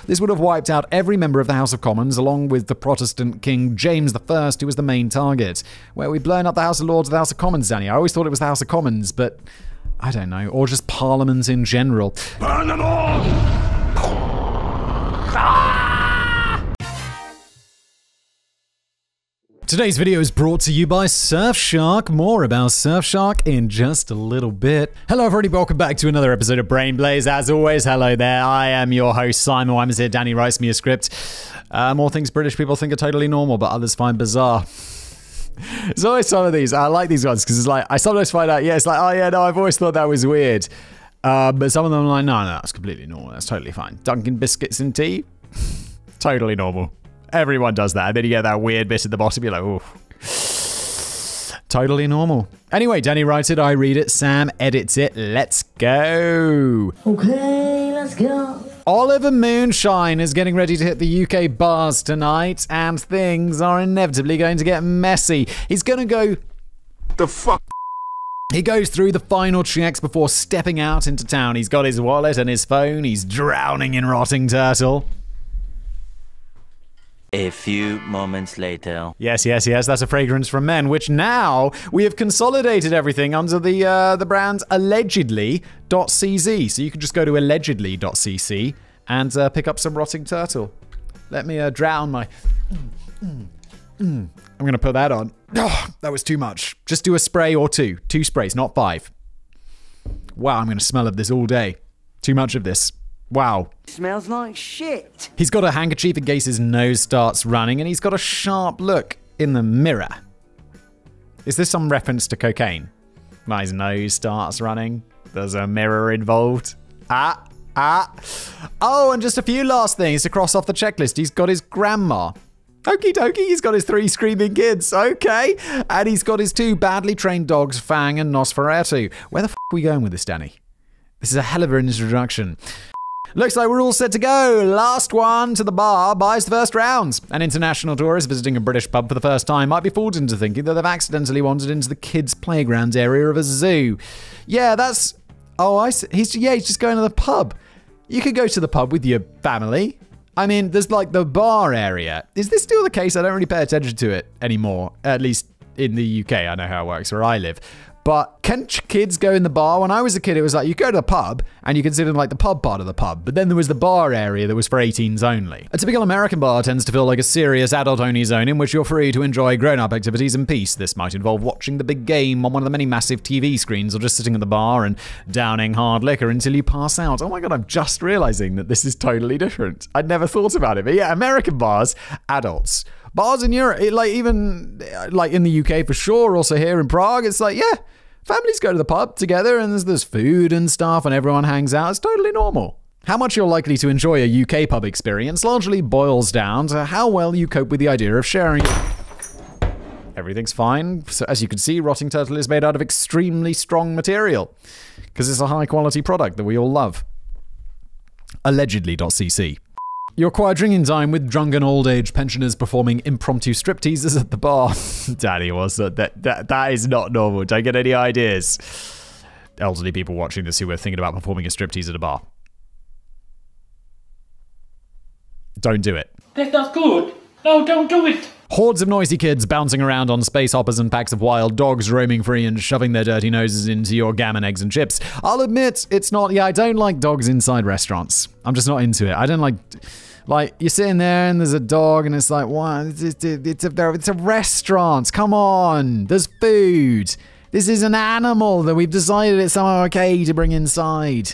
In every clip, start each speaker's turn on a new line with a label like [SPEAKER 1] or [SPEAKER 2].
[SPEAKER 1] This would have wiped out every member of the House of Commons, along with the Protestant King James I, who was the main target. Where we'd blown up the House of Lords or the House of Commons, Danny. I always thought it was the House of Commons, but I don't know. Or just Parliament in general. Burn them all! Today's video is brought to you by Surfshark. More about Surfshark in just a little bit. Hello everybody, welcome back to another episode of Brain Blaze. As always, hello there. I am your host, Simon Wimers here. Danny writes me a script. More things British people think are totally normal, but others find bizarre. There's always some of these. I like these ones because it's like, I sometimes find out, it's like, oh yeah, no, I've always thought that was weird. But some of them are like, no, that's completely normal. That's totally fine. Dunkin' biscuits and tea? Totally normal. Everyone does that. And then you get that weird bit at the bottom. You're like, oh, totally normal. Anyway, Danny writes it. I read it. Sam edits it. Let's go.
[SPEAKER 2] Okay, let's go.
[SPEAKER 1] Oliver Moonshine is getting ready to hit the UK bars tonight, and things are inevitably going to get messy. He's going to go...
[SPEAKER 3] The fuck?
[SPEAKER 1] He goes through the final checks before stepping out into town. He's got his wallet and his phone. He's drowning in rotting turtle.
[SPEAKER 4] A few moments later.
[SPEAKER 1] Yes, that's a fragrance from men, which now we have consolidated everything under the brand allegedly.cz. So you can just go to allegedly.cc and pick up some rotting turtle. Let me drown my... I'm going to put that on. Oh, that was too much. Just do a spray or two. 2 sprays, not 5. Wow, I'm going to smell of this all day. Too much of this. Wow.
[SPEAKER 2] Smells like shit.
[SPEAKER 1] He's got a handkerchief in case his nose starts running, and he's got a sharp look in the mirror. Is this some reference to cocaine? When his nose starts running, there's a mirror involved. Oh, and just a few last things to cross off the checklist. He's got his grandma. Okie dokie, he's got his 3 screaming kids. Okay. And he's got his 2 badly trained dogs, Fang and Nosferatu. Where the f*** are we going with this, Danny? This is a hell of an introduction. Looks like we're all set to go. Last one to the bar buys the first round. An international tourist visiting a British pub for the first time might be fooled into thinking that they've accidentally wandered into the kids' playground area of a zoo. Yeah, that's... Oh, I see. He's just going to the pub. You could go to the pub with your family. I mean, there's like the bar area. Is this still the case? I don't really pay attention to it anymore. At least in the UK, I know how it works where I live. But can kids go in the bar? When I was a kid, it was like you go to the pub and you consider like the pub part of the pub. But then there was the bar area that was for 18s only. A typical American bar tends to feel like a serious adult-only zone in which you're free to enjoy grown-up activities in peace. This might involve watching the big game on one of the many massive TV screens or just sitting at the bar and downing hard liquor until you pass out. Oh my God, I'm just realizing that this is totally different. I'd never thought about it. But yeah, American bars, adults. Bars in Europe, even in the UK for sure, also here in Prague, it's like, yeah, families go to the pub together and there's food and stuff and everyone hangs out. It's totally normal. How much you're likely to enjoy a UK pub experience largely boils down to how well you cope with the idea of sharing. Everything's fine. So as you can see, rotting turtle is made out of extremely strong material because it's a high quality product that we all love. Allegedly.cc. You acquire drinking time with drunken old age pensioners performing impromptu stripteases at the bar. Daddy, what's that is not normal. Don't get any ideas. Elderly people watching this who are thinking about performing a striptease at a bar. Don't do it.
[SPEAKER 5] That's not good. No, don't do it.
[SPEAKER 1] Hordes of noisy kids bouncing around on space hoppers and packs of wild dogs roaming free and shoving their dirty noses into your gammon, eggs and chips. I'll admit, it's not... Yeah, I don't like dogs inside restaurants. I'm just not into it. I don't like... Like, you're sitting there and there's a dog and it's like, what? It's a restaurant. Come on. There's food. This is an animal that we've decided it's somehow okay to bring inside.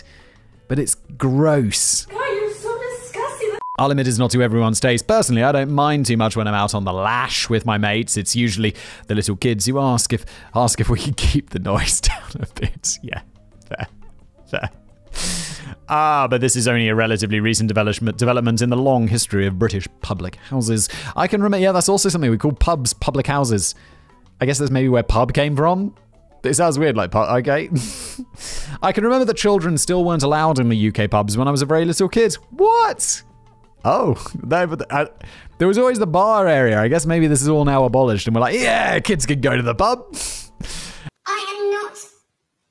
[SPEAKER 1] But it's gross.
[SPEAKER 2] God, you're so disgusting.
[SPEAKER 1] I'll admit it's not to everyone's taste. Personally, I don't mind too much when I'm out on the lash with my mates. It's usually the little kids who ask if we can keep the noise down a bit. Yeah, fair. But this is only a relatively recent development in the long history of British public houses. I can remember, yeah, that's also something we call pubs, public houses. I guess that's maybe where pub came from. It sounds weird, like pub, okay. I can remember that children still weren't allowed in the UK pubs when I was a very little kid. What? Oh, there was always the bar area. I guess maybe this is all now abolished and we're like, yeah, kids can go to the pub.
[SPEAKER 6] I am not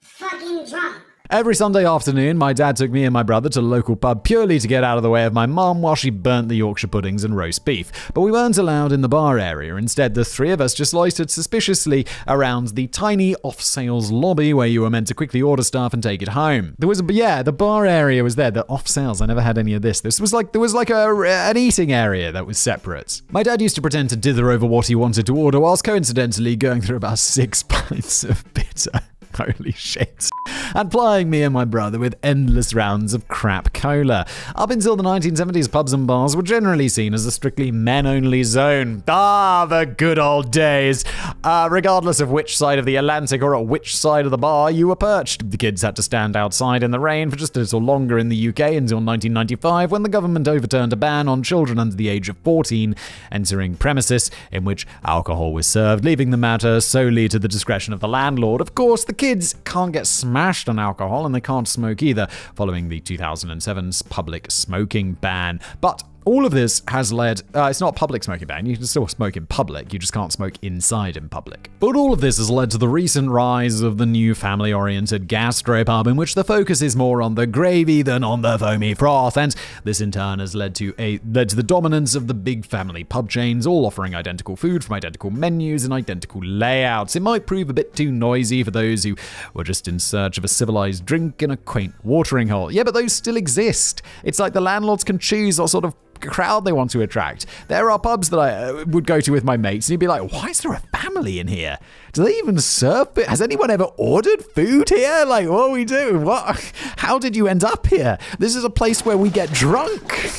[SPEAKER 6] fucking drunk.
[SPEAKER 1] Every Sunday afternoon, my dad took me and my brother to the local pub purely to get out of the way of my mum while she burnt the Yorkshire puddings and roast beef. But we weren't allowed in the bar area. Instead, the three of us just loitered suspiciously around the tiny off-sales lobby where you were meant to quickly order stuff and take it home. The bar area was there. The off-sales, I never had any of this. There was like an eating area that was separate. My dad used to pretend to dither over what he wanted to order whilst coincidentally going through about 6 pints of bitter. Holy shit. And plying me and my brother with endless rounds of crap cola. Up until the 1970s, pubs and bars were generally seen as a strictly men-only zone. Ah, the good old days. Regardless of which side of the Atlantic or at which side of the bar you were perched. The kids had to stand outside in the rain for just a little longer in the UK until 1995, when the government overturned a ban on children under the age of 14 entering premises in which alcohol was served, leaving the matter solely to the discretion of the landlord. Of course, the kids can't get smashed on alcohol and they can't smoke either, following the 2007 public smoking ban. But all of this has led, it's not a public smoking ban, you can still smoke in public, you just can't smoke inside in public. But all of this has led to the recent rise of the new family-oriented gastropub, in which the focus is more on the gravy than on the foamy froth, and this in turn has led to the dominance of the big family pub chains, all offering identical food from identical menus and identical layouts. It might prove a bit too noisy for those who were just in search of a civilized drink in a quaint watering hole. Yeah, but those still exist. It's like the landlords can choose what sort of crowd they want to attract. There are pubs that I would go to with my mates and you'd be like, why is there a family in here? Do they even serve it? Has anyone ever ordered food here? Like, what are we doing? What? How did you end up here? This is a place where we get drunk.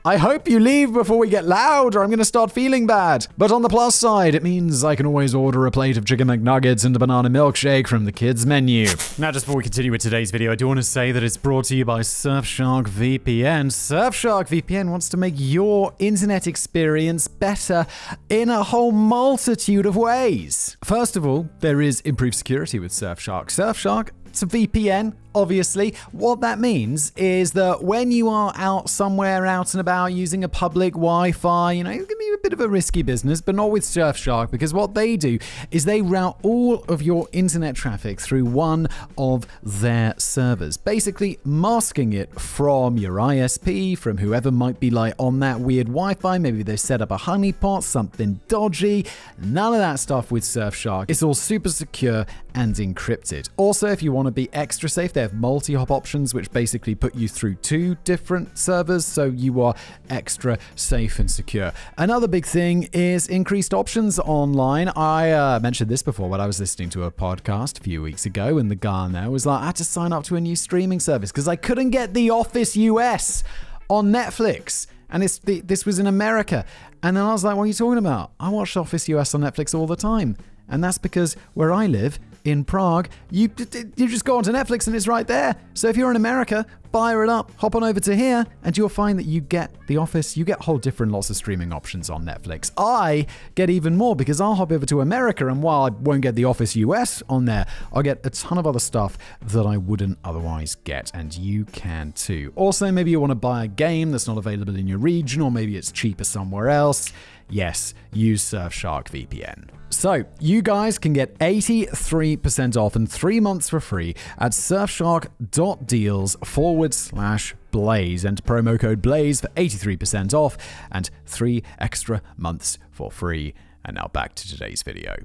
[SPEAKER 1] I hope you leave before we get loud or I'm going to start feeling bad. But on the plus side, it means I can always order a plate of chicken McNuggets and a banana milkshake from the kids' menu. Now, just before we continue with today's video, I do want to say that it's brought to you by Surfshark VPN. Surfshark VPN wants to make your internet experience better in a whole multitude of ways. First of all, there is improved security with Surfshark. Surfshark, it's a VPN. Obviously, what that means is that when you are out somewhere out and about using a public Wi-Fi, it can be a bit of a risky business, but not with Surfshark, because what they do is they route all of your internet traffic through one of their servers, basically masking it from your ISP, from whoever might be like on that weird Wi-Fi. Maybe they set up a honeypot, something dodgy. None of that stuff with Surfshark. It's all super secure and encrypted. Also, if you want to be extra safe, they have multi-hop options, which basically put you through 2 different servers, so you are extra safe and secure. Another big thing is increased options online. I mentioned this before, but I was listening to a podcast a few weeks ago, and the guy on there was like, I had to sign up to a new streaming service because I couldn't get The Office US on Netflix. And this was in America. And then I was like, what are you talking about? I watch Office US on Netflix all the time. And that's because where I live, in Prague, you just go onto Netflix and it's right there. So if you're in America, fire it up, hop on over to here, and you'll find that you get The Office, you get whole different lots of streaming options on Netflix. I get even more because I'll hop over to America, and while I won't get The Office US on there, I'll get a ton of other stuff that I wouldn't otherwise get, and you can too. Also, maybe you want to buy a game that's not available in your region, or maybe it's cheaper somewhere else. Yes, use Surfshark VPN. So, you guys can get 83% off and 3 months for free at surfshark.deals/Blaze. Enter promo code Blaze for 83% off and 3 extra months for free. And now back to today's video.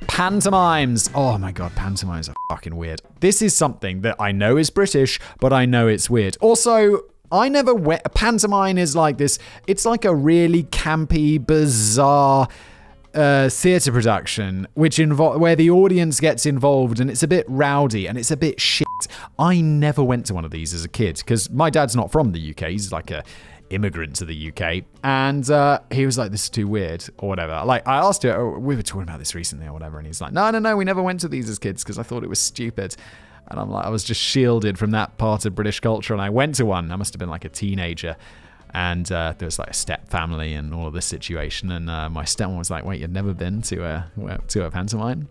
[SPEAKER 1] Pantomimes. Oh my god, pantomimes are fucking weird. This is something that I know is British, but I know it's weird. Also, I never went. A pantomime is like this. It's like a really campy, bizarre theatre production, where the audience gets involved and it's a bit rowdy and it's a bit shit. I never went to one of these as a kid because my dad's not from the UK. He's like a immigrant to the UK, and he was like, this is too weird or whatever. Like, I asked her, we were talking about this recently or whatever, and he's like, no, we never went to these as kids because I thought it was stupid. And I'm like, I was just shielded from that part of British culture, and I went to one. I must have been like a teenager. And there was like a step family and all of this situation. And my stepmom was like, wait, you've never been to a pantomime?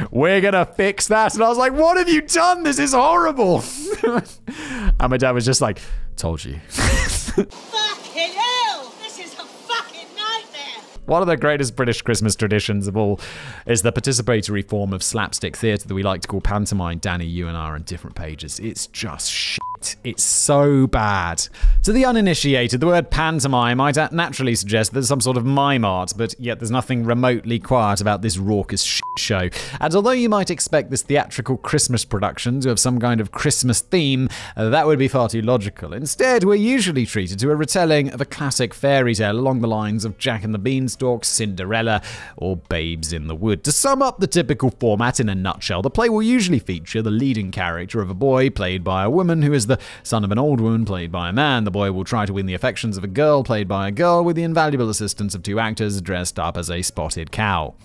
[SPEAKER 1] We're going to fix that. And I was like, what have you done? This is horrible. And my dad was just like, told you.
[SPEAKER 2] Fucking hell! This is a fucking nightmare!
[SPEAKER 1] One of the greatest British Christmas traditions of all is the participatory form of slapstick theatre that we like to call pantomime. Danny, you and I are on different pages. It's just shit. It's so bad. To the uninitiated, the word pantomime might naturally suggest there's some sort of mime art, but yet there's nothing remotely quiet about this raucous shit show. And although you might expect this theatrical Christmas production to have some kind of Christmas theme, that would be far too logical. Instead, we're usually treated to a retelling of a classic fairy tale along the lines of Jack and the Beanstalk, Cinderella, or Babes in the Wood. To sum up the typical format in a nutshell, the play will usually feature the leading character of a boy played by a woman who is the son of an old woman played by a man. The boy will try to win the affections of a girl played by a girl with the invaluable assistance of two actors dressed up as a spotted cow.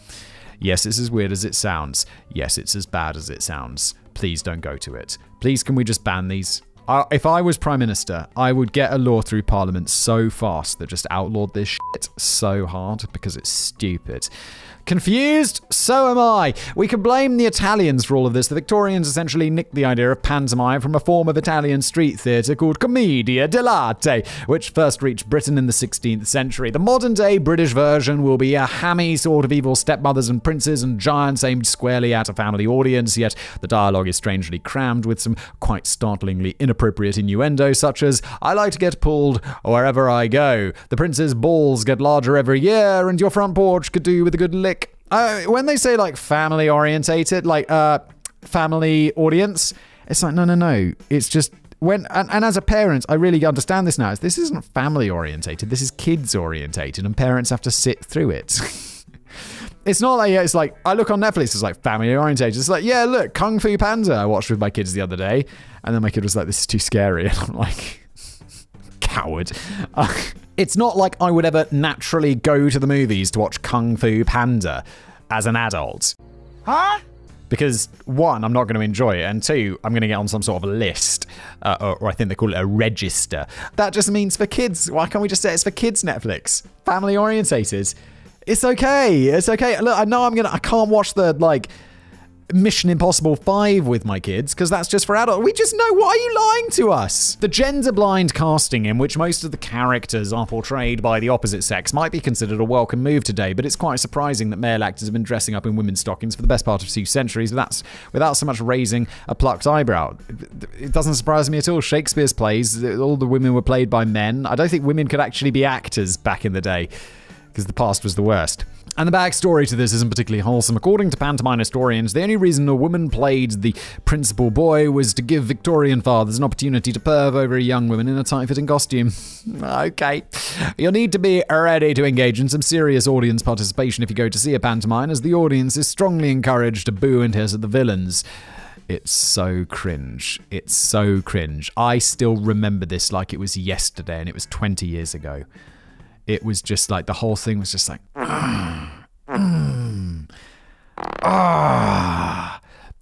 [SPEAKER 1] Yes, it's as weird as it sounds. Yes, it's as bad as it sounds. Please don't go to it. Please, can we just ban these? If I was Prime Minister, I would get a law through Parliament so fast that just outlawed this shit so hard because it's stupid. Confused? So am I. We can blame the Italians for all of this. The Victorians essentially nicked the idea of pantomime from a form of Italian street theatre called commedia dell'arte, which first reached Britain in the 16th century. The modern-day British version will be a hammy sort of evil stepmothers and princes and giants aimed squarely at a family audience, yet the dialogue is strangely crammed with some quite startlingly inappropriate innuendo, such as, "I like to get pulled wherever I go. The prince's balls get larger every year, and your front porch could do with a good lick." When they say like family orientated, like family audience, it's like, no. It's just when, and as a parent, I really understand this now. This isn't family orientated. This is kids orientated, and parents have to sit through it. It's not like, it's like, I look on Netflix, it's like family orientated. It's like, yeah, look, Kung Fu Panda I watched with my kids the other day. And then my kid was like, this is too scary. And I'm like, coward. It's not like I would ever naturally go to the movies to watch Kung Fu Panda as an adult.
[SPEAKER 2] Huh?
[SPEAKER 1] Because, one, I'm not going to enjoy it, and two, I'm going to get on some sort of a list, or I think they call it a register. That just means for kids. Why can't we just say it's for kids Netflix? Family orientated. It's okay. It's okay. Look, I know I can't watch the, like, Mission Impossible 5 with my kids, because that's just for adults. We just know, why are you lying to us? The gender-blind casting in which most of the characters are portrayed by the opposite sex might be considered a welcome move today, but it's quite surprising that male actors have been dressing up in women's stockings for the best part of 2 centuries without so much raising a plucked eyebrow. It doesn't surprise me at all. Shakespeare's plays, all the women were played by men. I don't think women could actually be actors back in the day, because the past was the worst. And the backstory to this isn't particularly wholesome. According to pantomime historians, the only reason a woman played the principal boy was to give Victorian fathers an opportunity to perv over a young woman in a tight-fitting costume. Okay. You'll need to be ready to engage in some serious audience participation if you go to see a pantomime, as the audience is strongly encouraged to boo and hiss at the villains. It's so cringe. It's so cringe. I still remember this like it was yesterday, and it was 20 years ago. It was just like, the whole thing was just like,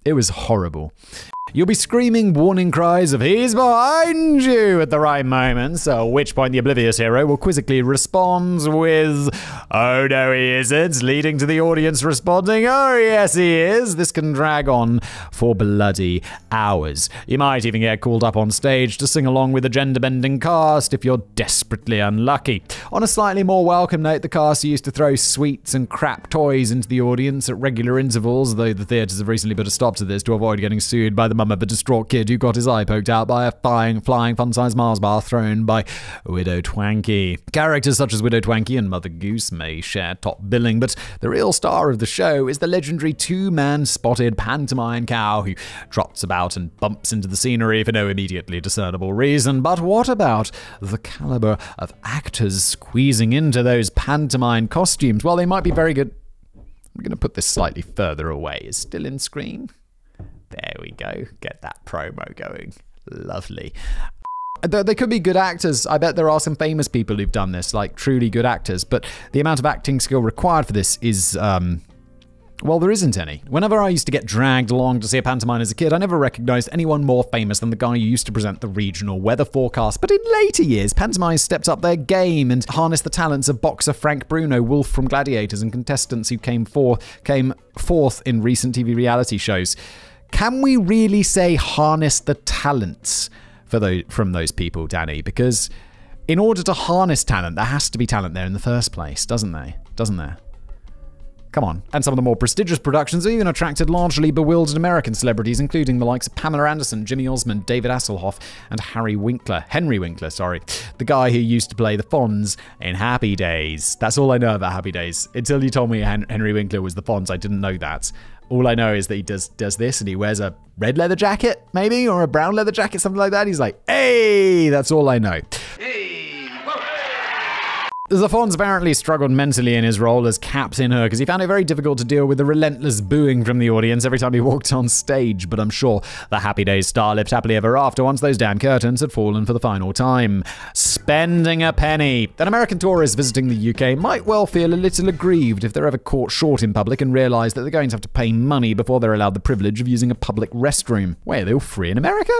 [SPEAKER 1] it was horrible. You'll be screaming warning cries of "he's behind you" at the right moment, so at which point the oblivious hero will quizzically respond with "oh no he isn't," leading to the audience responding "oh yes he is." This can drag on for bloody hours. You might even get called up on stage to sing along with the gender-bending cast if you're desperately unlucky. On a slightly more welcome note, the cast used to throw sweets and crap toys into the audience at regular intervals, though the theatres have recently put a stop to this to avoid getting sued by the mum of a distraught kid who got his eye poked out by a flying fun-sized Mars bar thrown by Widow Twanky. Characters such as Widow Twanky and Mother Goose may share top billing, but the real star of the show is the legendary 2-man spotted pantomime cow who trots about and bumps into the scenery for no immediately discernible reason. But what about the caliber of actors squeezing into those pantomime costumes? Well, they might be very good. I'm going to put this slightly further away. Is still in screen? There we go. Get that promo going. Lovely. They could be good actors. I bet there are some famous people who've done this, like truly good actors. But the amount of acting skill required for this is, well, there isn't any. Whenever I used to get dragged along to see a pantomime as a kid, I never recognized anyone more famous than the guy who used to present the regional weather forecast. But in later years, pantomime stepped up their game and harnessed the talents of boxer Frank Bruno, Wolf from Gladiators, and contestants who came forth in recent TV reality shows. Can we really say harness the talents from those people, Danny? Because in order to harness talent, there has to be talent there in the first place, doesn't there? doesn't there? Come on. And some of the more prestigious productions even attracted largely bewildered American celebrities, including the likes of Pamela Anderson, Jimmy Osmond, David Hasselhoff, and Henry Winkler, the guy who used to play the Fonz in Happy Days. That's all I know about Happy Days. Until you told me Henry Winkler was the Fonz, I didn't know that. All I know is that he does this, and he wears a red leather jacket, maybe, or a brown leather jacket, something like that. He's like, hey, that's all I know. The Fonz apparently struggled mentally in his role as Captain Hook, because he found it very difficult to deal with the relentless booing from the audience every time he walked on stage. But I'm sure the Happy Days star lived happily ever after once those damn curtains had fallen for the final time. Spending a penny. An American tourist visiting the UK might well feel a little aggrieved if they're ever caught short in public and realise that they're going to have to pay money before they're allowed the privilege of using a public restroom. Wait, are they all free in America?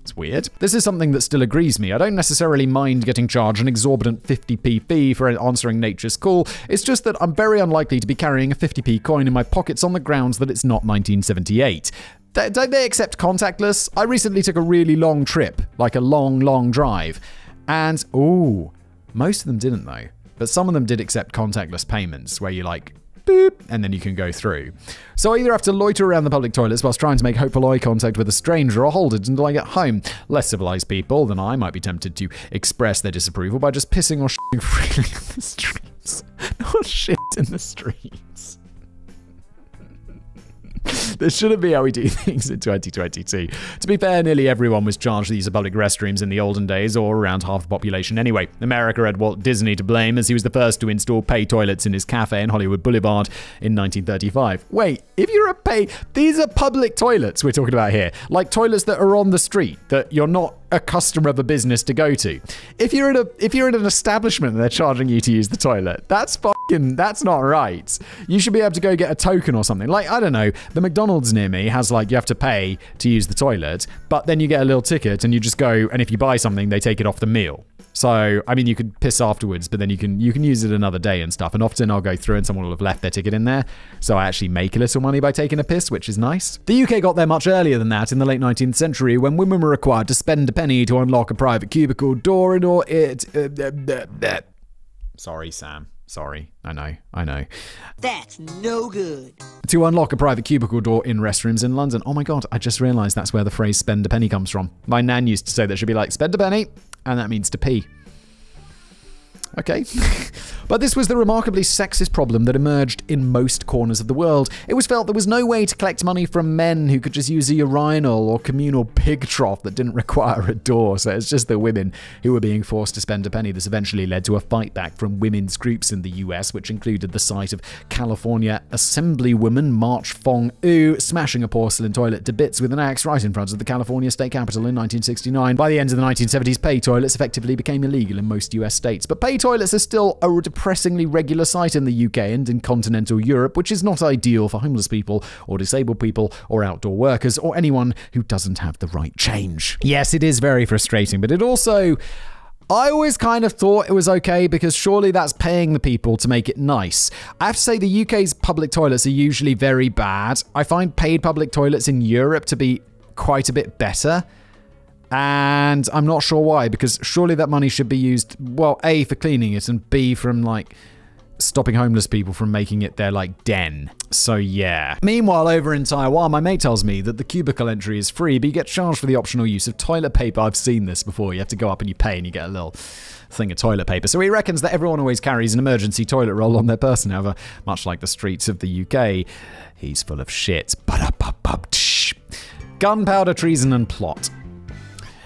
[SPEAKER 1] It's weird. This is something that still agrees me. I don't necessarily mind getting charged an exorbitant 50p fee for answering nature's call. It's just that I'm very unlikely to be carrying a 50p coin in my pockets on the grounds that it's not 1978. Don't they accept contactless? I recently took a really long trip, like a long drive. And, most of them didn't though. But some of them did accept contactless payments where you like, boop, and then you can go through. So I either have to loiter around the public toilets whilst trying to make hopeful eye contact with a stranger or hold it until I get home. Less civilized people than I might be tempted to express their disapproval by just pissing or shitting freely in the streets. Not shit in the streets. This shouldn't be how we do things in 2022. To be fair, nearly everyone was charged to use public restrooms in the olden days, or around half the population anyway. America had Walt Disney to blame, as he was the first to install pay toilets in his cafe in Hollywood Boulevard in 1935. Wait, if you're a pay... These are public toilets we're talking about here. Like toilets that are on the street, that you're not a customer of a business to go to. If you're in an establishment and they're charging you to use the toilet, that's not right. You should be able to go get a token or something. Like, I don't know, the McDonald's near me has like, you have to pay to use the toilet, but then you get a little ticket and you just go, and if you buy something, they take it off the meal. So, I mean, you could piss afterwards, but then you can use it another day and stuff. And often I'll go through and someone will have left their ticket in there. So I actually make a little money by taking a piss, which is nice. The UK got there much earlier than that in the late 19th century, when women were required to spend a penny to unlock a private cubicle door in order it... Sorry, Sam. Sorry. I know.
[SPEAKER 2] That's no good.
[SPEAKER 1] To unlock a private cubicle door in restrooms in London. Oh my God, I just realised that's where the phrase spend a penny comes from. My nan used to say that she'd be like, spend a penny, and that means to pee. Okay. But this was the remarkably sexist problem that emerged in most corners of the world. It was felt there was no way to collect money from men who could just use a urinal or communal pig trough that didn't require a door. So it's just the women who were being forced to spend a penny. This eventually led to a fight back from women's groups in the US, which included the sight of California Assemblywoman March Fong Oo smashing a porcelain toilet to bits with an axe right in front of the California state capitol in 1969. By the end of the 1970s, pay toilets effectively became illegal in most US states. But pay toilets are still a depressingly regular sight in the UK and in continental Europe, which is not ideal for homeless people or disabled people or outdoor workers or anyone who doesn't have the right change. Yes, it is very frustrating, but it also... I always kind of thought it was okay because surely that's paying the people to make it nice. I have to say the UK's public toilets are usually very bad. I find paid public toilets in Europe to be quite a bit better. And I'm not sure why, because surely that money should be used, well, A, for cleaning it, and B, from, like, stopping homeless people from making it their, like, den. So, yeah. Meanwhile, over in Taiwan, my mate tells me that the cubicle entry is free, but you get charged for the optional use of toilet paper. I've seen this before. You have to go up and you pay, and you get a little thing of toilet paper. So he reckons that everyone always carries an emergency toilet roll on their person. However, much like the streets of the UK, he's full of shit. Gunpowder, treason, and plot.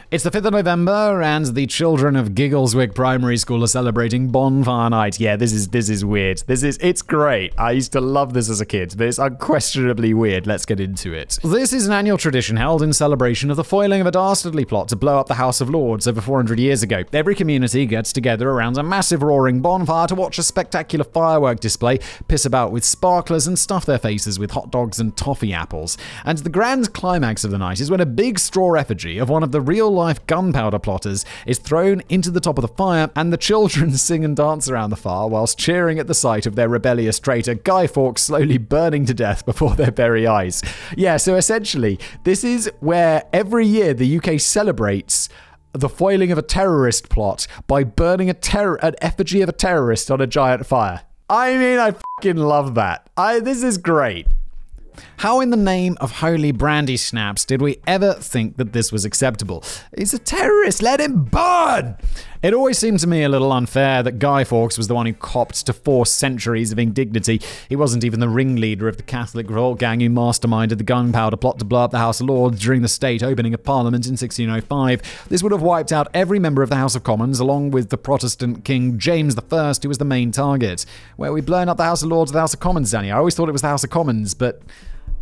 [SPEAKER 1] It's the 5th of November, and the children of Giggleswick Primary School are celebrating Bonfire Night. Yeah, this is weird. It's great. I used to love this as a kid, but it's unquestionably weird. Let's get into it. This is an annual tradition held in celebration of the foiling of a dastardly plot to blow up the House of Lords over 400 years ago. Every community gets together around a massive roaring bonfire to watch a spectacular firework display, piss about with sparklers, and stuff their faces with hot dogs and toffee apples. And the grand climax of the night is when a big straw effigy of one of the real-life gunpowder plotters is thrown into the top of the fire, and the children sing and dance around the fire whilst cheering at the sight of their rebellious traitor Guy Fawkes slowly burning to death before their very eyes. Yeah, so essentially, this is where every year the UK celebrates the foiling of a terrorist plot by burning an effigy of a terrorist on a giant fire. I mean, I fucking love that. This is great. How in the name of holy brandy snaps did we ever think that this was acceptable? He's a terrorist, let him burn! It always seemed to me a little unfair that Guy Fawkes was the one who copped to 4 centuries of indignity. He wasn't even the ringleader of the Catholic revolt gang who masterminded the gunpowder plot to blow up the House of Lords during the state opening of Parliament in 1605. This would have wiped out every member of the House of Commons, along with the Protestant King James I, who was the main target. Where we blown up the House of Lords or the House of Commons, Danny? I always thought it was the House of Commons, but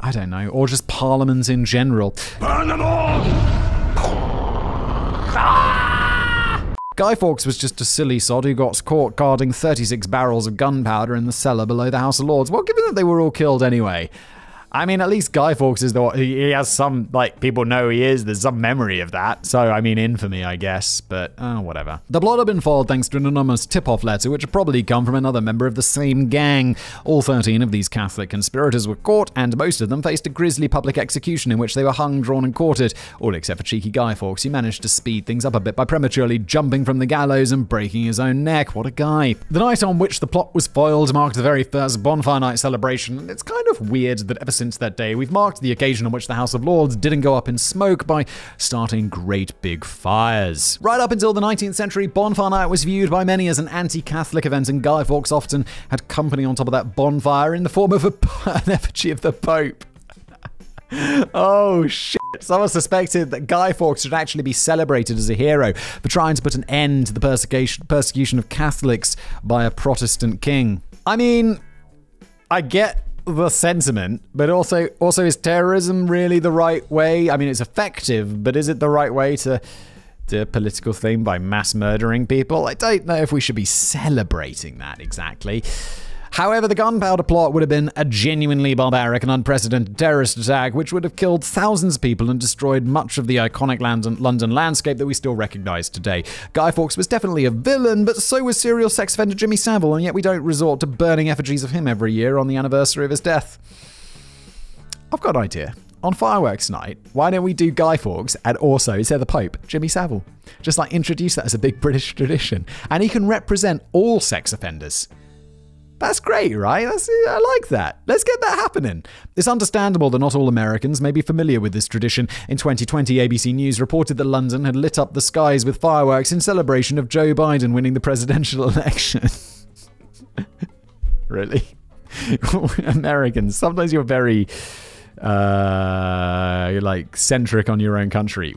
[SPEAKER 1] I don't know. Or just Parliament in general. Burn them all! Guy Fawkes was just a silly sod who got caught guarding 36 barrels of gunpowder in the cellar below the House of Lords. Well, given that they were all killed anyway. I mean, at least Guy Fawkes is he has some, people know he is. There's some memory of that. So, I mean, infamy, I guess. But, whatever. The plot had been foiled thanks to an anonymous tip-off letter, which had probably come from another member of the same gang. All 13 of these Catholic conspirators were caught, and most of them faced a grisly public execution in which they were hung, drawn, and quartered. All except for cheeky Guy Fawkes, who managed to speed things up a bit by prematurely jumping from the gallows and breaking his own neck. What a guy. The night on which the plot was foiled marked the very first bonfire night celebration, and it's kind of weird that ever since that day, we've marked the occasion on which the House of Lords didn't go up in smoke by starting great big fires. Right up until the 19th century, bonfire night was viewed by many as an anti-Catholic event, and Guy Fawkes often had company on top of that bonfire in the form of an effigy of the Pope. Oh, shit. Someone suspected that Guy Fawkes should actually be celebrated as a hero for trying to put an end to the persecution of Catholics by a Protestant king. I mean, I get the sentiment, but also is terrorism really the right way? I mean, it's effective, but is it the right way to do a political thing by mass murdering people? I don't know if we should be celebrating that exactly. However, the gunpowder plot would have been a genuinely barbaric and unprecedented terrorist attack, which would have killed thousands of people and destroyed much of the iconic London landscape that we still recognize today. Guy Fawkes was definitely a villain, but so was serial sex offender Jimmy Savile, and yet we don't resort to burning effigies of him every year on the anniversary of his death. I've got an idea. On fireworks night, why don't we do Guy Fawkes and also, instead of the Pope, Jimmy Savile? Just introduce that as a big British tradition. And he can represent all sex offenders. That's great, right? I like that. Let's get that happening. It's understandable that not all Americans may be familiar with this tradition. In 2020, ABC News reported that London had lit up the skies with fireworks in celebration of Joe Biden winning the presidential election. Really? Americans, sometimes you're very centric on your own country.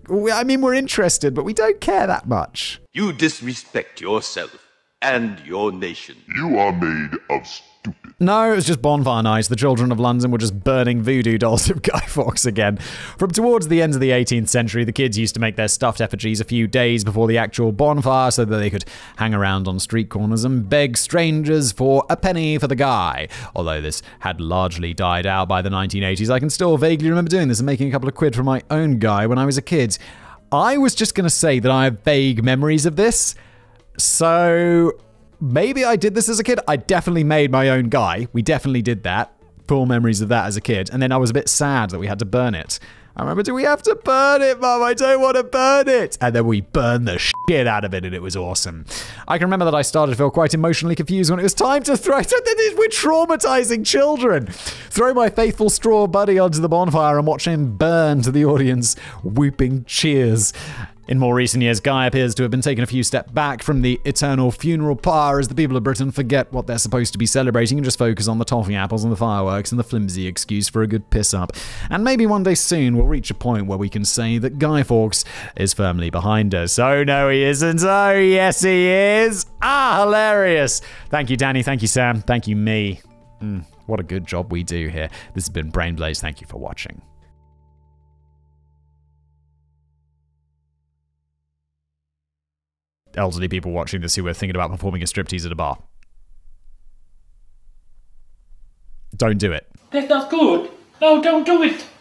[SPEAKER 1] We're interested, but we don't care that much.
[SPEAKER 3] You disrespect yourself and your nation.
[SPEAKER 6] You are made of stupid.
[SPEAKER 1] No, it was just bonfire night. The children of London were just burning voodoo dolls of Guy Fawkes again. From towards the end of the 18th century, the kids used to make their stuffed effigies a few days before the actual bonfire so that they could hang around on street corners and beg strangers for a penny for the guy. Although this had largely died out by the 1980s, I can still vaguely remember doing this and making a couple of quid for my own guy when I was a kid. I was just going to say that I have vague memories of this. So maybe I did this as a kid. I definitely made my own guy. We definitely did that. Full memories of that as a kid. And then I was a bit sad that we had to burn it. I remember, do we have to burn it, Mum? I don't want to burn it. And then we burned the shit out of it, and it was awesome. I can remember that I started to feel quite emotionally confused when it was time to throw. We're traumatizing children. Throw my faithful straw buddy onto the bonfire and watch him burn to the audience whooping cheers. In more recent years, Guy appears to have been taken a few steps back from the eternal funeral pyre as the people of Britain forget what they're supposed to be celebrating and just focus on the toffee apples and the fireworks and the flimsy excuse for a good piss-up. And maybe one day soon we'll reach a point where we can say that Guy Fawkes is firmly behind us. Oh, no, he isn't. Oh, yes, he is. Hilarious. Thank you, Danny. Thank you, Sam. Thank you, me. What a good job we do here. This has been Brainblaze. Thank you for watching. Elderly people watching this who were thinking about performing a striptease at a bar. Don't do it.
[SPEAKER 5] That's not good. No, don't do it.